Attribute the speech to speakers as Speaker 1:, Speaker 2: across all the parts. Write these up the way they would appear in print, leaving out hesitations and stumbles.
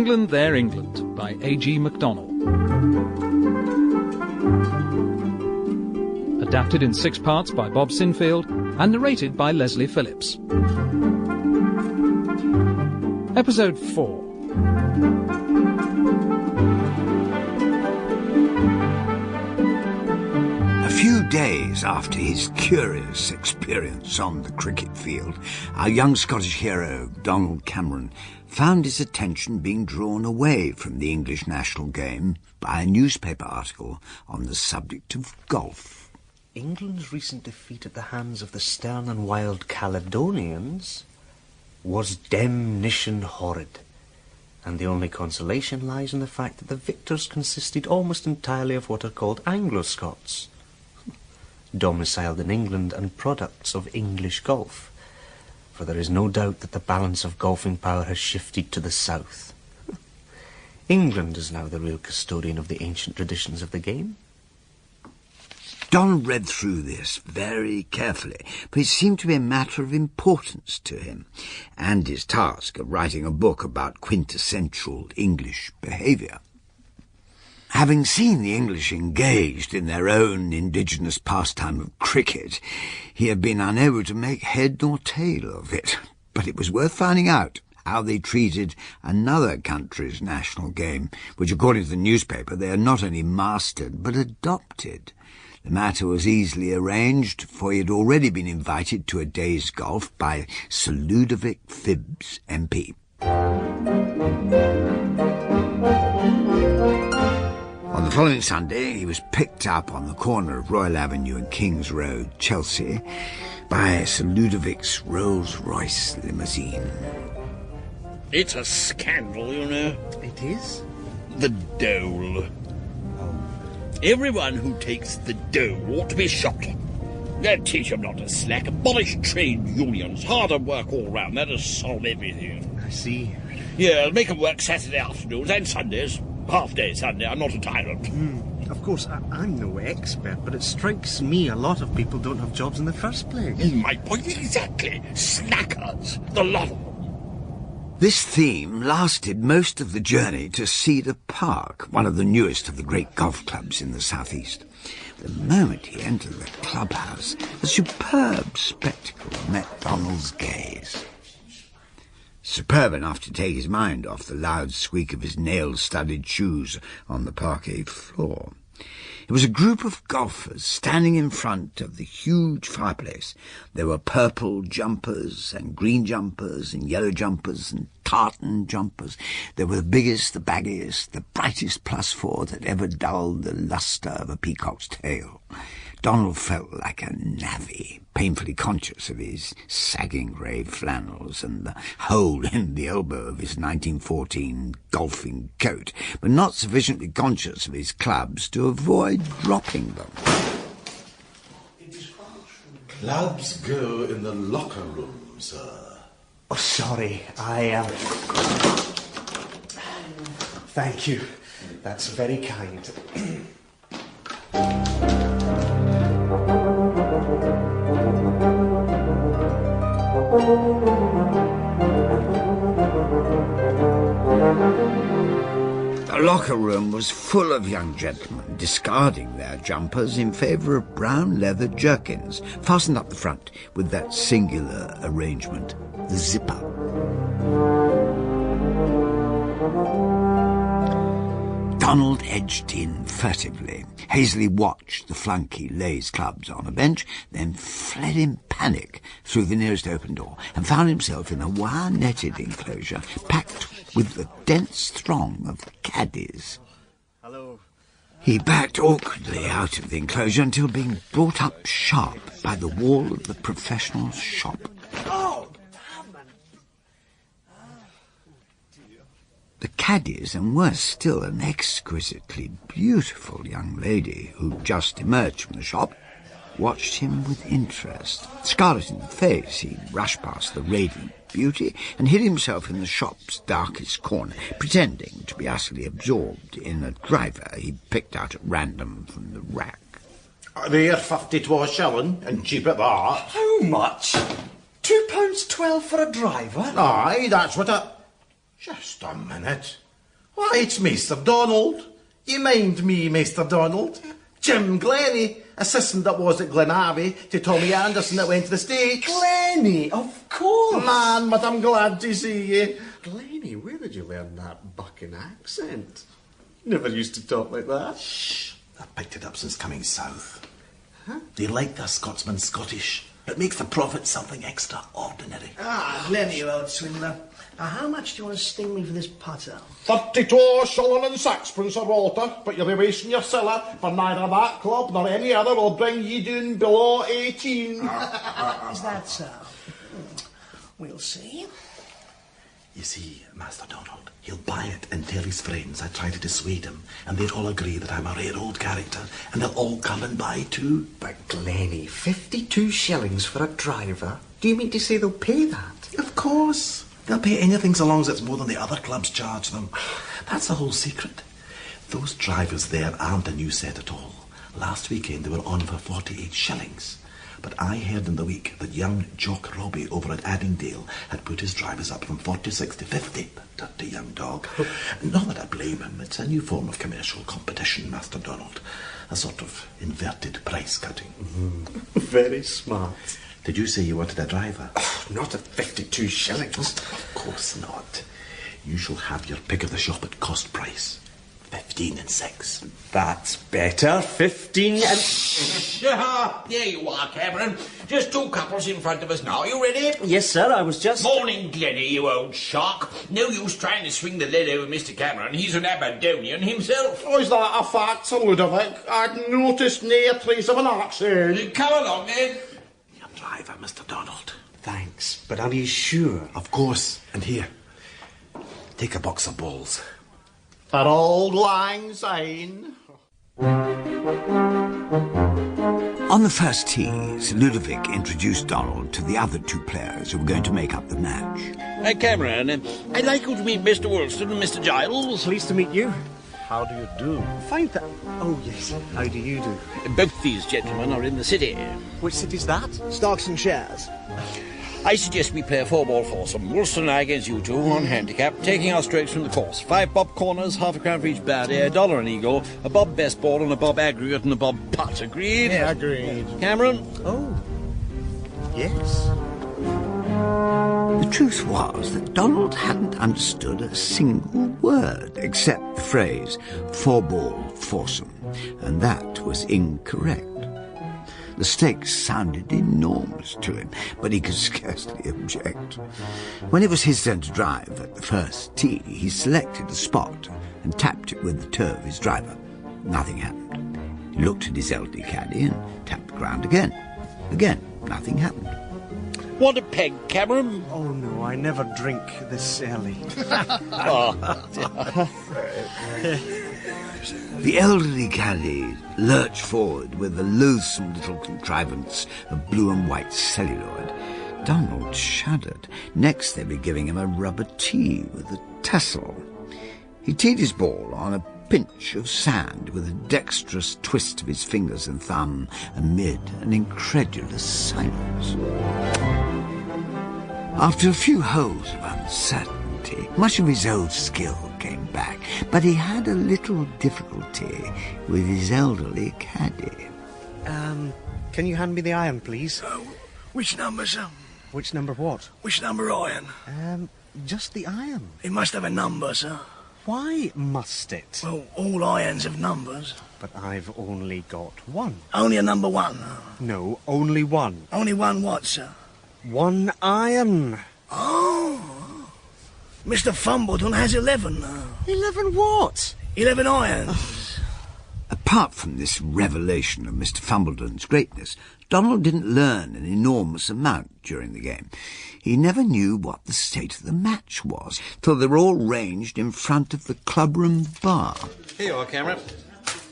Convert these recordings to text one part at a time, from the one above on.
Speaker 1: England, Their England by A.G. Macdonell. Adapted in 6 parts by Bob Sinfield and narrated by Leslie Phillips. Episode 4.
Speaker 2: A few days after his curious experience on the cricket field, our young Scottish hero, Donald Cameron, found his attention being drawn away from the English national game by a newspaper article on the subject of golf.
Speaker 3: England's recent defeat at the hands of the stern and wild Caledonians was demnition horrid, and the only consolation lies in the fact that the victors consisted almost entirely of what are called Anglo-Scots, domiciled in England and products of English golf, for there is no doubt that the balance of golfing power has shifted to the south. England is now the real custodian of the ancient traditions of the game.
Speaker 2: Donald read through this very carefully, for it seemed to be a matter of importance to him, and his task of writing a book about quintessential English behaviour. Having seen the English engaged in their own indigenous pastime of cricket, he had been unable to make head nor tail of it, but it was worth finding out how they treated another country's national game, which, according to the newspaper, they had not only mastered but adopted. The matter was easily arranged, for he had already been invited to a day's golf by Sir Ludovic Phibbs, MP. On the following Sunday, he was picked up on the corner of Royal Avenue and King's Road, Chelsea, by Sir Ludovic's Rolls-Royce limousine.
Speaker 4: It's a scandal, you know.
Speaker 3: It is?
Speaker 4: The dole. Everyone who takes the dole ought to be shot. They'd teach them not to slack, abolish trade unions, harder work all round, that'll solve everything.
Speaker 3: I see.
Speaker 4: Yeah, make them work Saturday afternoons and Sundays. Half-day Sunday, I'm not a tyrant.
Speaker 3: Of course, I'm no expert, but it strikes me a lot of people don't have jobs in the first place.
Speaker 4: My point exactly. Slackers, the lot of them.
Speaker 2: This theme lasted most of the journey to Cedar Park, one of the newest of the great golf clubs in the southeast. The moment he entered the clubhouse, a superb spectacle met Donald's gaze. Superb enough to take his mind off the loud squeak of his nail-studded shoes on the parquet floor. It was a group of golfers standing in front of the huge fireplace. There were purple jumpers and green jumpers and yellow jumpers and tartan jumpers. They were the biggest, the baggiest, the brightest +4 that ever dulled the lustre of a peacock's tail. Donald felt like a navvy, painfully conscious of his sagging grey flannels and the hole in the elbow of his 1914 golfing coat, but not sufficiently conscious of his clubs to avoid dropping them.
Speaker 5: Clubs go in the locker room, sir.
Speaker 3: Oh, sorry, Thank you. That's very kind.
Speaker 2: The locker room was full of young gentlemen discarding their jumpers in favour of brown leather jerkins, fastened up the front with that singular arrangement, the zipper. Donald edged in furtively, hazily watched the flunky lay his clubs on a bench, then fled in panic through the nearest open door and found himself in a wire-netted enclosure packed with the dense throng of caddies.
Speaker 3: Hello.
Speaker 2: He backed awkwardly out of the enclosure until being brought up sharp by the wall of the professional shop.
Speaker 3: Oh!
Speaker 2: The caddies, and worse still, an exquisitely beautiful young lady who just emerged from the shop, watched him with interest. Scarlet in the face, he rushed past the radiant beauty and hid himself in the shop's darkest corner, pretending to be utterly absorbed in a driver he picked out at random from the rack.
Speaker 5: They're 52 shilling, and cheap at that.
Speaker 6: How much? £2.12 for a driver?
Speaker 5: Aye, that's what it... Just a minute. Why, it's Mr. Donald. You mind me, Mr. Donald? Jim Glennie, assistant that was at Glenavy to Tommy Anderson that went to the States.
Speaker 3: Glennie, of course.
Speaker 5: Man, but I'm glad to see you.
Speaker 3: Glennie, where did you learn that bucking accent? Never used to talk like that.
Speaker 5: Shh. I've picked it up since coming south. Huh? They like their Scotsman Scottish. It makes the prophet something extraordinary.
Speaker 6: Ah, Glennie, you old swindler. Now, how much do you want to sting me for this putter?
Speaker 5: 32 shilling and sixpence, Sir Walter, but you'll be wasting your siller, for neither that club nor any other will bring ye down below 18.
Speaker 6: Is that so? We'll see.
Speaker 5: You see, Master Donald, he'll buy it and tell his friends I try to dissuade him, and they'll all agree that I'm a rare old character, and they'll all come and buy too.
Speaker 3: But Glennie, 52 shillings for a driver? Do you mean to say they'll pay that?
Speaker 5: Of course. They'll pay anything so long as it's more than the other clubs charge them. That's the whole secret. Those drivers there aren't a new set at all. Last weekend they were on for 48 shillings. But I heard in the week that young Jock Robbie over at Addingdale had put his drivers up from 46 to 50. Dirty young dog. Not that I blame him. It's a new form of commercial competition, Master Donald. A sort of inverted price cutting.
Speaker 3: Very smart.
Speaker 5: Did you say you wanted a driver?
Speaker 3: Oh, not at 52 shillings.
Speaker 5: Of course not. You shall have your pick of the shop at cost price. 15 and 6.
Speaker 3: That's better. 15 and...
Speaker 4: There you are, Cameron. Just two couples in front of us now. You ready?
Speaker 3: Yes, sir, I was just...
Speaker 4: Morning, Glennie, you old shark. No use trying to swing the lead over Mr. Cameron. He's an Aberdonian himself.
Speaker 5: Oh, is that a fact, Sir Ludovic? I'd noticed near trace of an accent.
Speaker 4: Come along, then.
Speaker 5: Your driver, Mr. Donald.
Speaker 3: Thanks, but are you sure?
Speaker 5: Of course. And here, take a box of balls.
Speaker 2: For Auld Lang Syne. On the first tee, Sir Ludovic introduced Donald to the other two players who were going to make up the match.
Speaker 4: Cameron, I'd like you to meet Mr. Woolston and Mr. Giles.
Speaker 3: Pleased to meet you.
Speaker 6: How do you do?
Speaker 3: Fine, oh, yes. How do you do?
Speaker 4: Both these gentlemen are in the city.
Speaker 3: Which city's that?
Speaker 6: Stocks and shares.
Speaker 4: I suggest we play a 4-ball foursome. Woolston and I against you two on handicap, taking our strokes from the course. 5 bob corners, half a crown for each birdie, $1 an eagle, a bob best ball and a bob aggregate and a bob putt. Agreed?
Speaker 6: Yeah, agreed.
Speaker 4: Cameron?
Speaker 3: Oh, yes.
Speaker 2: The truth was that Donald hadn't understood a single word except the phrase 4-ball foursome, and that was incorrect. The stakes sounded enormous to him, but he could scarcely object. When it was his turn to drive at the first tee, he selected a spot and tapped it with the toe of his driver. Nothing happened. He looked at his elderly caddy and tapped the ground again. Again, nothing happened.
Speaker 4: Want a peg, Cameron?
Speaker 3: Oh, no, I never drink this early.
Speaker 2: The elderly caddy lurched forward with a loathsome little contrivance of blue and white celluloid. Donald shuddered. Next they were giving him a rubber tee with a tassel. He teed his ball on a pinch of sand with a dexterous twist of his fingers and thumb amid an incredulous silence. After a few holes of uncertainty, much of his old skill came back, but he had a little difficulty with his elderly caddy.
Speaker 3: Can you hand me the iron, please?
Speaker 6: Which number, sir?
Speaker 3: Which number what?
Speaker 6: Which number iron?
Speaker 3: Just the iron.
Speaker 6: It must have a number, sir.
Speaker 3: Why must it?
Speaker 6: Well, all irons have numbers.
Speaker 3: But I've only got one.
Speaker 6: Only a number 1?
Speaker 3: No, only one.
Speaker 6: Only one what, sir?
Speaker 3: One iron.
Speaker 6: Oh. Mr. Fumbledon has 11.
Speaker 3: 11 what?
Speaker 6: 11 irons.
Speaker 2: Apart from this revelation of Mr. Fumbledon's greatness, Donald didn't learn an enormous amount during the game. He never knew what the state of the match was till they were all ranged in front of the clubroom bar.
Speaker 4: Here you are, Cameron.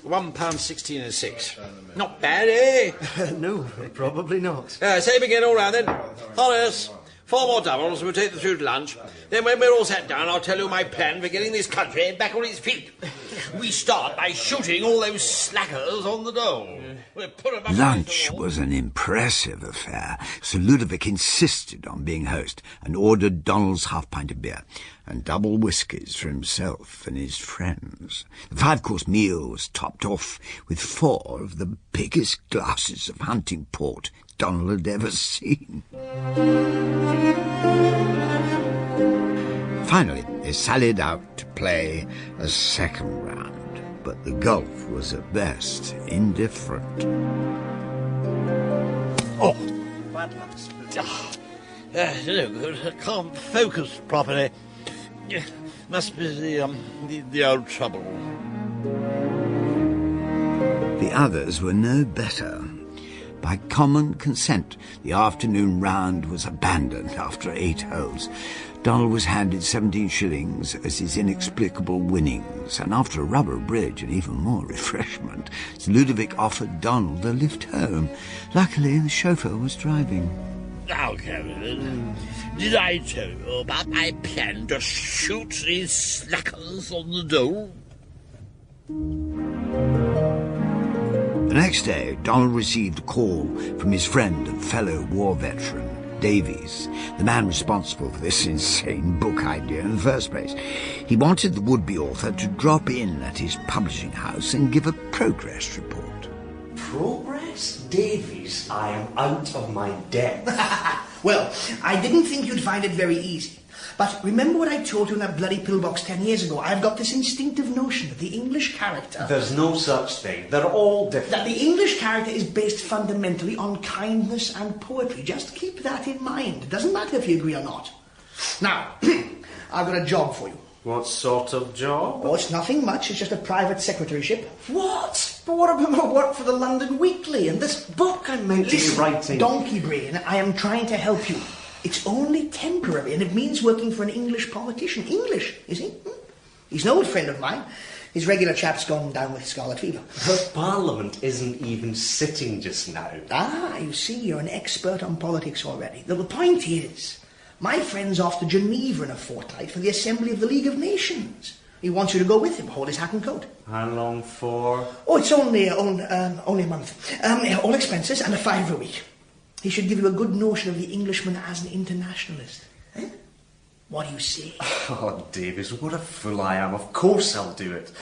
Speaker 4: £1.16 and 6. Not bad, eh?
Speaker 3: No, probably not.
Speaker 4: Same again all round then. Horace, 4 more doubles and we'll take them through to lunch. Then when we're all sat down, I'll tell you my plan for getting this country back on its feet. We start by shooting all those slackers on the dole. We'll put 'em up
Speaker 2: Lunch
Speaker 4: on the
Speaker 2: was an impressive affair. Sir Ludovic insisted on being host and ordered Donald's half-pint of beer and double whiskies for himself and his friends. The 5-course meal was topped off with 4 of the biggest glasses of hunting port Donald had ever seen. Finally, they sallied out to play a second round, but the golf was at best indifferent.
Speaker 4: Oh, bad luck. No good. I can't focus properly. Must be the old trouble.
Speaker 2: The others were no better. By common consent, the afternoon round was abandoned after 8 holes. Donald was handed 17 shillings as his inexplicable winnings, and after a rubber bridge and even more refreshment, Ludovic offered Donald a lift home. Luckily, the chauffeur was driving.
Speaker 4: Now, Kevin, did I tell you about my plan to shoot these slackers on the dole?
Speaker 2: The next day, Donald received a call from his friend and fellow war veteran, Davies, the man responsible for this insane book idea in the first place. He wanted the would-be author to drop in at his publishing house and give a progress report.
Speaker 3: Progress? Davies, I am out of my depth.
Speaker 6: Well, I didn't think you'd find it very easy. But remember what I told you in that bloody pillbox 10 years ago? I've got this instinctive notion that the English character...
Speaker 3: There's no such thing. They're all different.
Speaker 6: That the English character is based fundamentally on kindness and poetry. Just keep that in mind. It doesn't matter if you agree or not. Now, I've got a job for you.
Speaker 3: What sort of job?
Speaker 6: Oh, it's nothing much. It's just a private secretaryship.
Speaker 3: What? But what about my work for the London Weekly and this book I'm meant to be writing?
Speaker 6: Donkey brain, I am trying to help you. It's only temporary, and it means working for an English politician. English, is he? He's an old friend of mine. His regular chap's gone down with scarlet fever.
Speaker 3: The Parliament isn't even sitting just now.
Speaker 6: Ah, you see, you're an expert on politics already. The point is, my friend's off to Geneva in a fortnight for the Assembly of the League of Nations. He wants you to go with him, hold his hat and coat.
Speaker 3: How long for?
Speaker 6: Oh, it's only a month. All expenses and a £5 a week. He should give you a good notion of the Englishman as an internationalist. Eh? What do you say?
Speaker 3: Oh, Davies, what a fool I am. Of course I'll do it.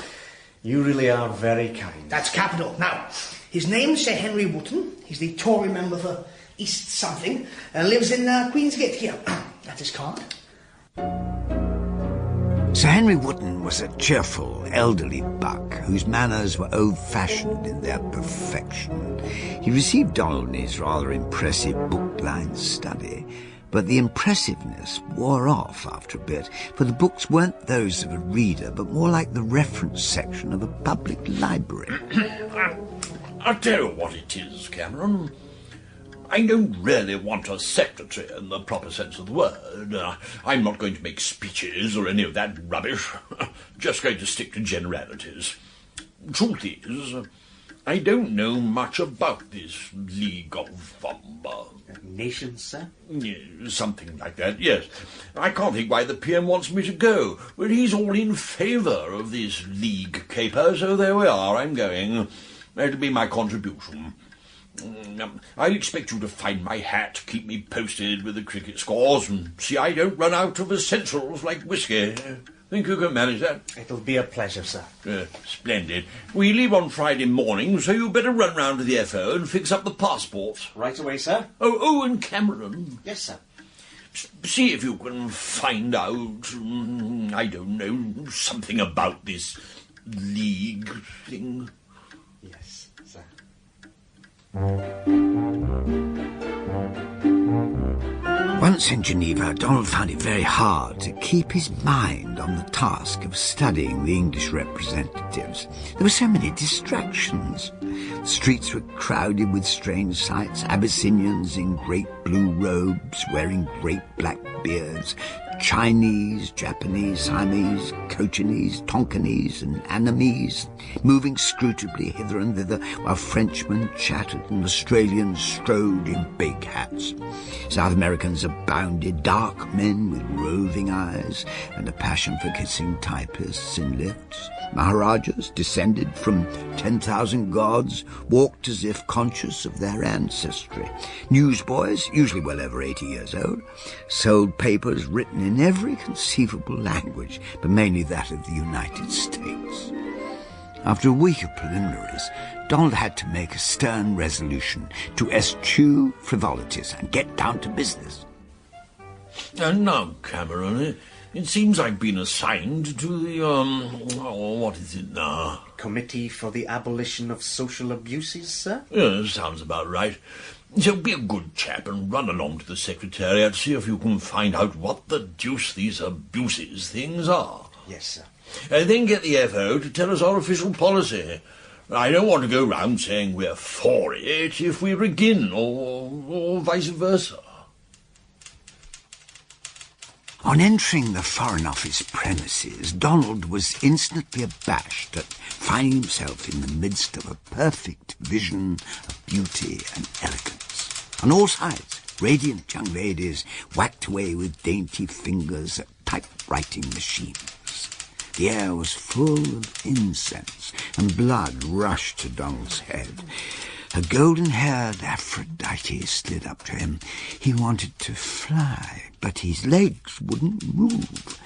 Speaker 3: You really are very kind.
Speaker 6: That's capital. Now, his name's Sir Henry Wootton. He's the Tory member for East something and lives in Queensgate here. That's his card.
Speaker 2: Sir Henry Wootton was a cheerful, elderly buck whose manners were old-fashioned in their perfection. He received Donald in his rather impressive book-lined study, but the impressiveness wore off after a bit, for the books weren't those of a reader, but more like the reference section of a public library.
Speaker 4: I'll tell you what it is, Cameron. I don't really want a secretary in the proper sense of the word. I'm not going to make speeches or any of that rubbish. Just going to stick to generalities. Truth is, I don't know much about this League of
Speaker 3: Nations, sir?
Speaker 4: Something like that, yes. I can't think why the PM wants me to go. Well, he's all in favour of this League caper, so there we are, I'm going. That'll be my contribution. I'll expect you to find my hat, keep me posted with the cricket scores, and see I don't run out of essentials like whiskey. Think you can manage that?
Speaker 3: It'll be a pleasure, sir.
Speaker 4: Splendid. We leave on Friday morning, so you better run round to the FO and fix up the passports.
Speaker 3: Right away, sir.
Speaker 4: Oh, and Cameron.
Speaker 3: Yes, sir.
Speaker 4: See if you can find out, I don't know, something about this League thing.
Speaker 3: Yes, sir.
Speaker 2: Once in Geneva, Donald found it very hard to keep his mind on the task of studying the English representatives. There were so many distractions. The streets were crowded with strange sights, Abyssinians in great blue robes wearing great black beards, Chinese, Japanese, Siamese, Cochinese, Tonkinese and Annamese, moving scrutably hither and thither while Frenchmen chattered and Australians strode in big hats. South Americans abounded, dark men with roving eyes and a passion for kissing typists in lifts. Maharajas, descended from 10,000 gods, walked as if conscious of their ancestry. Newsboys, usually well over 80 years old, sold papers written in every conceivable language, but mainly that of the United States. After a week of preliminaries, Donald had to make a stern resolution to eschew frivolities and get down to business.
Speaker 7: And now, Cameron, it seems I've been assigned to the, what is it now?
Speaker 3: Committee for the Abolition of Social Abuses, sir?
Speaker 7: Yes, sounds about right. So be a good chap and run along to the Secretariat, see if you can find out what the deuce these abuses things are.
Speaker 3: Yes, sir.
Speaker 7: And then get the FO to tell us our official policy. I don't want to go round saying we're for it if we're again, or vice versa.
Speaker 2: On entering the Foreign Office premises, Donald was instantly abashed at finding himself in the midst of a perfect vision of beauty and elegance. On all sides, radiant young ladies whacked away with dainty fingers at typewriting machines. The air was full of incense, and blood rushed to Donald's head. A golden-haired Aphrodite slid up to him. He wanted to fly, but his legs wouldn't move.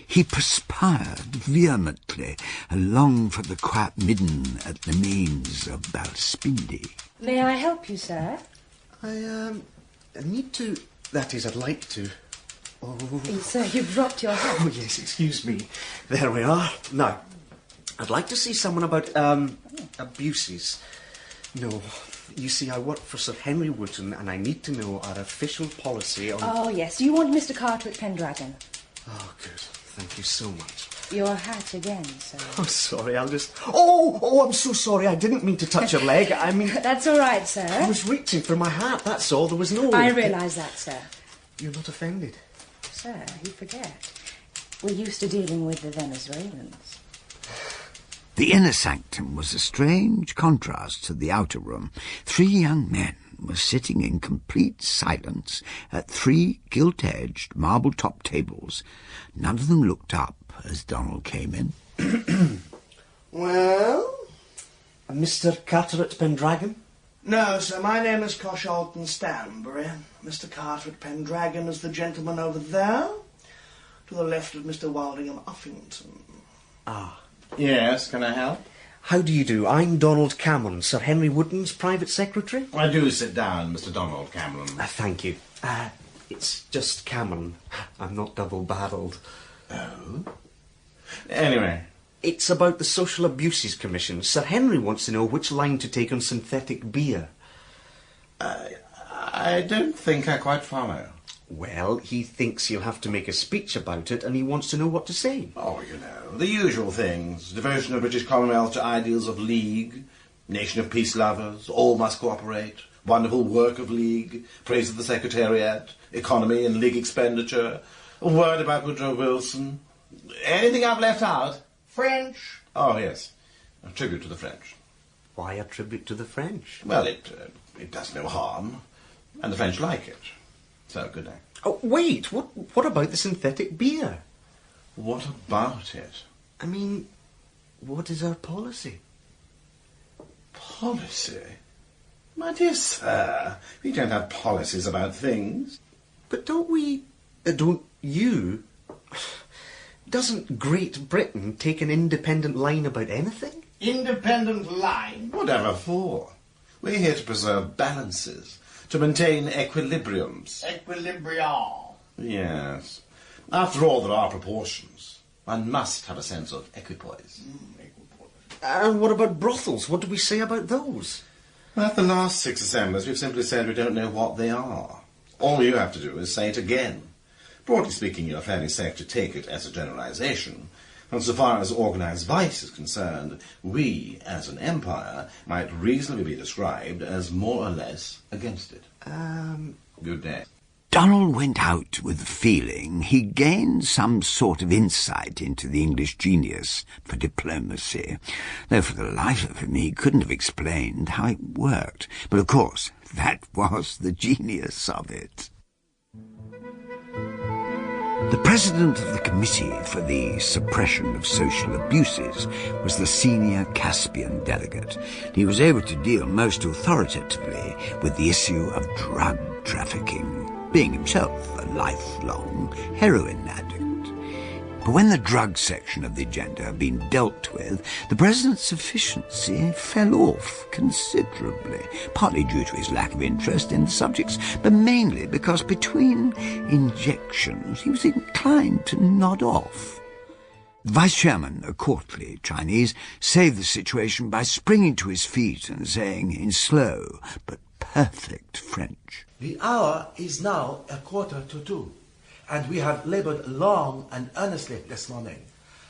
Speaker 2: He perspired vehemently and longed for the quiet midden at the mains of Balspindi.
Speaker 8: May I help you, sir?
Speaker 3: I need to... That is, I'd like to... Oh,
Speaker 8: sir, you've dropped your hat.
Speaker 3: Oh, yes, excuse me. There we are. Now, I'd like to see someone about, abuses. No, you see, I work for Sir Henry Wootton, and I need to know our official policy on...
Speaker 8: Oh, yes. You want Mr. Cartwright Pendragon.
Speaker 3: Oh, good. Thank you so much.
Speaker 8: Your hat again, sir.
Speaker 3: Oh, sorry, I'll just... Oh, I'm so sorry. I didn't mean to touch your leg. I mean...
Speaker 8: That's all right, sir.
Speaker 3: I was reaching for my hat, that's all. There was no...
Speaker 8: I realise that, sir.
Speaker 3: You're not offended?
Speaker 8: Sir, you forget. We're used to dealing with the Venezuelans.
Speaker 2: The inner sanctum was a strange contrast to the outer room. 3 young men were sitting in complete silence at 3 gilt-edged, marble-topped tables. None of them looked up as Donald came in.
Speaker 6: Well?
Speaker 3: Mr. Carteret Pendragon?
Speaker 6: No, sir, my name is Coshalton Stanbury. Mr. Carteret Pendragon is the gentleman over there, to the left of Mr. Waldingham Uffington.
Speaker 3: Ah.
Speaker 5: Yes, can I help?
Speaker 3: How do you do? I'm Donald Cameron, Sir Henry Wootton's private secretary.
Speaker 5: Why do sit down, Mr. Donald Cameron.
Speaker 3: Thank you. It's just Cameron. I'm not double-barrelled.
Speaker 5: Oh? Anyway.
Speaker 3: It's about the Social Abuses Commission. Sir Henry wants to know which line to take on synthetic beer.
Speaker 5: I don't think I quite follow.
Speaker 3: Well, he thinks he'll have to make a speech about it, and he wants to know what to say.
Speaker 5: Oh, you know, the usual things. Devotion of British Commonwealth to ideals of League, nation of peace lovers, all must cooperate, wonderful work of League, praise of the Secretariat, economy and League expenditure, a word about Woodrow Wilson. Anything I've left out?
Speaker 6: French.
Speaker 5: Oh, yes. A tribute to the French.
Speaker 3: Why a tribute to the French?
Speaker 5: Well, it does no harm, and the French like it. So, good night.
Speaker 3: Oh, wait, what about the synthetic beer?
Speaker 5: What about it?
Speaker 3: I mean, what is our policy?
Speaker 5: Policy? My dear sir, we don't have policies about things.
Speaker 3: But don't we... don't you... Doesn't Great Britain take an independent line about anything?
Speaker 6: Independent line.
Speaker 5: Whatever for? We're here to preserve balances, to maintain equilibriums.
Speaker 6: Equilibrium.
Speaker 5: Yes. After all, there are proportions. One must have a sense of equipoise.
Speaker 3: And what about brothels? What do we say about those?
Speaker 5: At the last 6 assemblies, we've simply said we don't know what they are. All you have to do is say it again. Broadly speaking, you're fairly safe to take it as a generalization. And so far as organised vice is concerned, we, as an empire, might reasonably be described as more or less against it. Good day.
Speaker 2: Donald went out with the feeling he gained some sort of insight into the English genius for diplomacy, though for the life of him he couldn't have explained how it worked. But of course, that was the genius of it. The president of the Committee for the Suppression of Social Abuses was the senior Caspian delegate. He was able to deal most authoritatively with the issue of drug trafficking, being himself a lifelong heroin addict. But when the drug section of the agenda had been dealt with, the president's efficiency fell off considerably, partly due to his lack of interest in the subjects, but mainly because between injections he was inclined to nod off. The vice-chairman, a courtly Chinese, saved the situation by springing to his feet and saying in slow but perfect French,
Speaker 5: The hour is now 1:45, and we have labored long and earnestly this morning.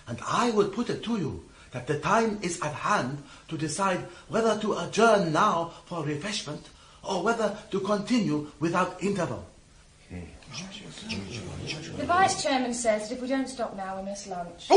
Speaker 5: And I would put it to you that the time is at hand to decide whether to adjourn now for refreshment or whether to continue without interval.
Speaker 8: The Vice-Chairman says that if we don't stop now, we miss lunch.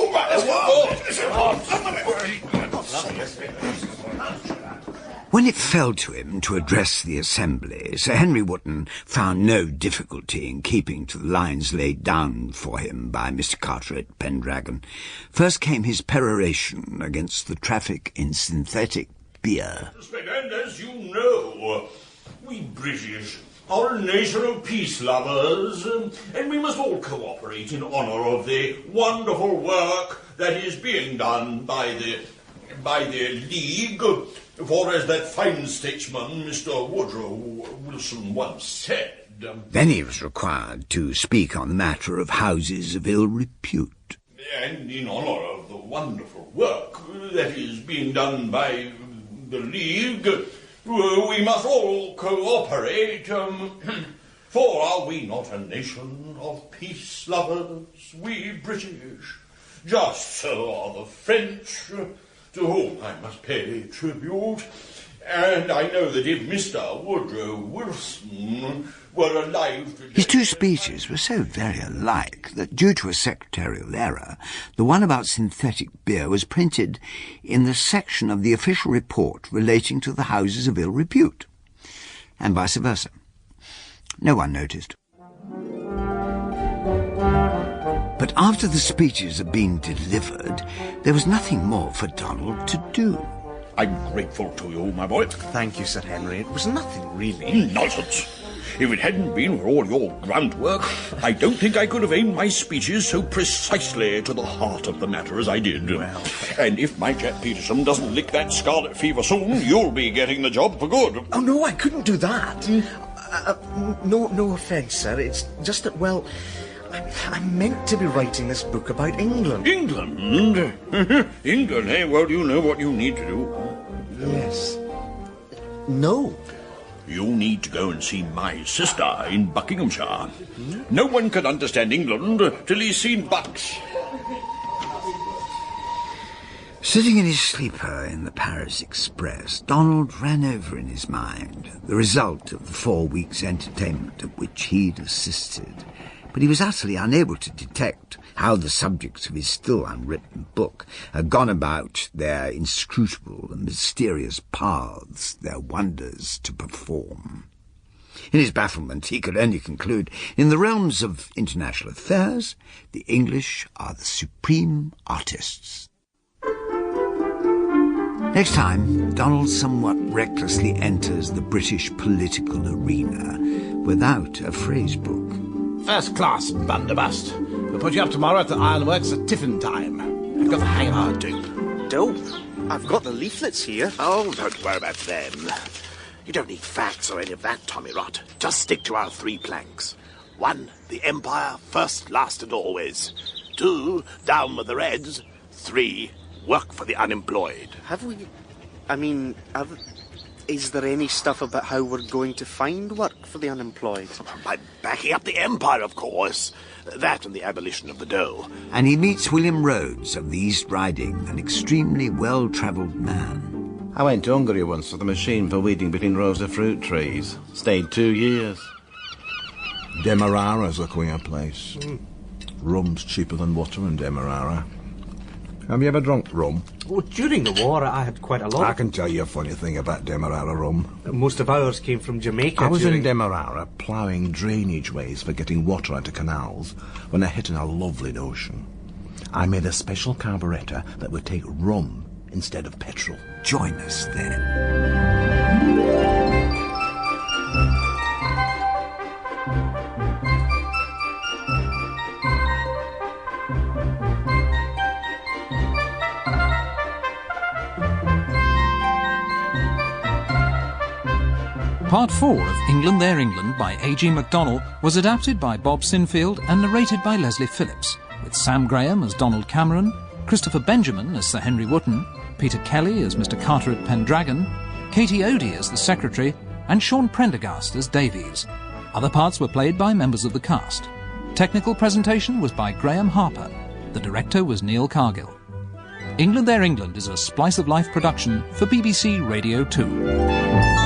Speaker 2: When it fell to him to address the assembly, Sir Henry Wootton found no difficulty in keeping to the lines laid down for him by Mr. Carteret Pendragon. First came his peroration against the traffic in synthetic beer.
Speaker 7: And as you know, we British are a nation of peace lovers, and we must all cooperate in honour of the wonderful work that is being done by the League. For as that fine statesman, Mr. Woodrow Wilson, once said...
Speaker 2: Then he was required to speak on the matter of houses of ill repute.
Speaker 7: And in honour of the wonderful work that is being done by the League, we must all cooperate, for are we not a nation of peace lovers, we British? Just so are the French, to whom I must pay tribute, and I know that if Mr. Woodrow Wilson were alive today...
Speaker 2: His two speeches were so very alike that, due to a secretarial error, the one about synthetic beer was printed in the section of the official report relating to the houses of ill repute, and vice versa. No one noticed. But after the speeches had been delivered, there was nothing more for Donald to do.
Speaker 7: I'm grateful to you, my boy.
Speaker 3: Thank you, Sir Henry. It was nothing, really.
Speaker 7: Nonsense. If it hadn't been for all your groundwork, I don't think I could have aimed my speeches so precisely to the heart of the matter as I did.
Speaker 3: Well...
Speaker 7: And if my chap Peterson doesn't lick that scarlet fever soon, you'll be getting the job for good.
Speaker 3: Oh, no, I couldn't do that. No offence, sir. It's just that, well... I'm meant to be writing this book about England.
Speaker 7: England? England, eh? Well, you know what you need to do.
Speaker 3: Yes. No.
Speaker 7: You need to go and see my sister in Buckinghamshire. No one can understand England till he's seen Bucks.
Speaker 2: Sitting in his sleeper in the Paris Express, Donald ran over in his mind the result of the 4 weeks' entertainment at which he'd assisted. But he was utterly unable to detect how the subjects of his still unwritten book had gone about their inscrutable and mysterious paths, their wonders to perform. In his bafflement, he could only conclude, in the realms of international affairs, the English are the supreme artists. Next time, Donald somewhat recklessly enters the British political arena without a phrase book.
Speaker 9: First-class bundobust. We'll put you up tomorrow at the ironworks at tiffin time. I've got the hang of our dope.
Speaker 3: Dope? I've got the leaflets here.
Speaker 9: Oh, don't worry about them. You don't need facts or any of that tommy rot. Just stick to our 3 planks. 1, the Empire, first, last and always. 2, down with the Reds. 3, work for the unemployed.
Speaker 3: Have we... Is there any stuff about how we're going to find work for the unemployed?
Speaker 9: By backing up the Empire, of course. That and the abolition of the dole.
Speaker 2: And he meets William Rhodes of the East Riding, an extremely well-travelled man.
Speaker 10: I went to Hungary once with a machine for weeding between rows of fruit trees. Stayed 2 years. Demerara's a queer place. Rum's cheaper than water in Demerara. Have you ever drunk rum?
Speaker 3: Oh, during the war, I had quite a lot.
Speaker 10: I can tell you a funny thing about Demerara rum.
Speaker 3: Most of ours came from Jamaica.
Speaker 10: I was in Demerara ploughing drainage ways for getting water out of canals when I hit on a lovely notion. I made a special carburettor that would take rum instead of petrol.
Speaker 2: Join us then.
Speaker 1: Part 4 of England, Their England by A.G. Macdonell was adapted by Bob Sinfield and narrated by Leslie Phillips, with Sam Graham as Donald Cameron, Christopher Benjamin as Sir Henry Wootton, Peter Kelly as Mr. Carter at Pendragon, Katie Odie as the Secretary, and Sean Prendergast as Davies. Other parts were played by members of the cast. Technical presentation was by Graham Harper. The director was Neil Cargill. England, Their England is a Splice of Life production for BBC Radio 2.